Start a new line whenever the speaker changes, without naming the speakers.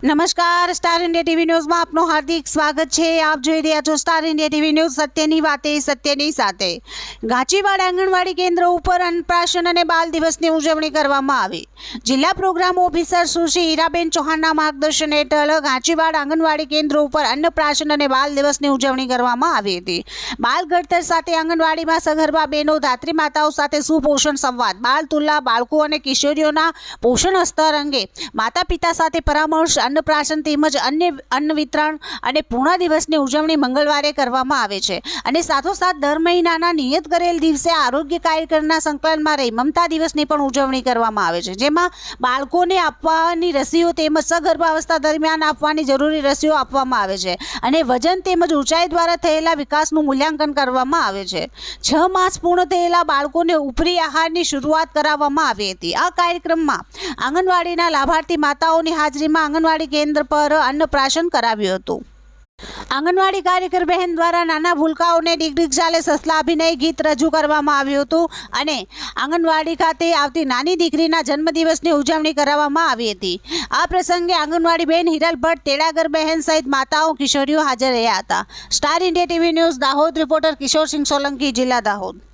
નમસ્કાર, star India TV ન્યૂઝમાં આપનું હાર્દિક સ્વાગત છે। આપ જોઈ રહ્યા છો સ્ટાર ઇન્ડિયા ટીવી ન્યૂઝ, સત્યની વાતે સત્યની સાથે। ગાચીવાડ આંગણવાડી કેન્દ્ર ઉપર અન્નપ્રાશન અને બાલ દિવસની ઉજવણી કરવામાં આવી। જિલ્લા પ્રોગ્રામ ઓફિસર સુશ્રી હીરાબેન ચૌહાણના માર્ગદર્શન હેઠળ ગાચીવાડ આંગણવાડી કેન્દ્ર ઉપર અન્નપ્રાશન અને બાલ દિવસની ઉજવણી કરવામાં આવી હતી। બાલ ઘડતર સાથે આંગણવાડીમાં સગર્ભા બહેનો, ધાત્રી માતાઓ સાથે સુપોષણ સંવાદ, બાલ તુલ્લા, બાળકો અને કિશોરીઓના પોષણ સ્તર અંગે માતા પિતા સાથે પરામર્શ, અન્નપ્રાશન તેમજ અન્ન વિતરણ અને પૂર્ણ દિવસની ઉજવણી મંગળવારે કરવામાં આવે છે અને સાથોસાથ દર મહિનાના નિયત કરેલ દિવસે આરોગ્ય કાર્યક્રમના સંકલનમાં રહી મમતા દિવસની પણ ઉજવણી કરવામાં આવે છે, જેમાં બાળકોને આપવાની રસીઓ તેમજ સગર્ભાવસ્થા દરમિયાન આપવાની જરૂરી રસીઓ આપવામાં આવે છે અને વજન તેમજ ઊંચાઈ દ્વારા થયેલા વિકાસનું મૂલ્યાંકન કરવામાં આવે છે। 6 માસ પૂર્ણ થયેલા બાળકોને ઉપરી આહારની શરૂઆત કરાવવામાં આવી હતી। આ કાર્યક્રમમાં આંગણવાડીના લાભાર્થી માતાઓની હાજરીમાં આંગણવાડી કેન્દ્ર પર અન્નપ્રાશન કરાવ્યું હતું। આંગણવાડી કાર્યકર બહેન દ્વારા નાના ભૂલકાઓને ડીગડીગ ચાલે સસલા અભિનય ગીત રજૂ કરવામાં આવ્યું હતું અને આંગણવાડી ખાતે આવતી નાની દીકરીના જન્મદિવસની ઉજવણી કરાવવામાં આવી હતી। આ પ્રસંગે આંગણવાડી બહેન હિરલ ભટ્ટ, તેડાગર બહેન સહિત માતાઓ, કિશોરીઓ હાજર રહ્યા હતા। Star India TV news Dahod, reporter Kishorsinh Solanki, જિલ્લા દાહોદ।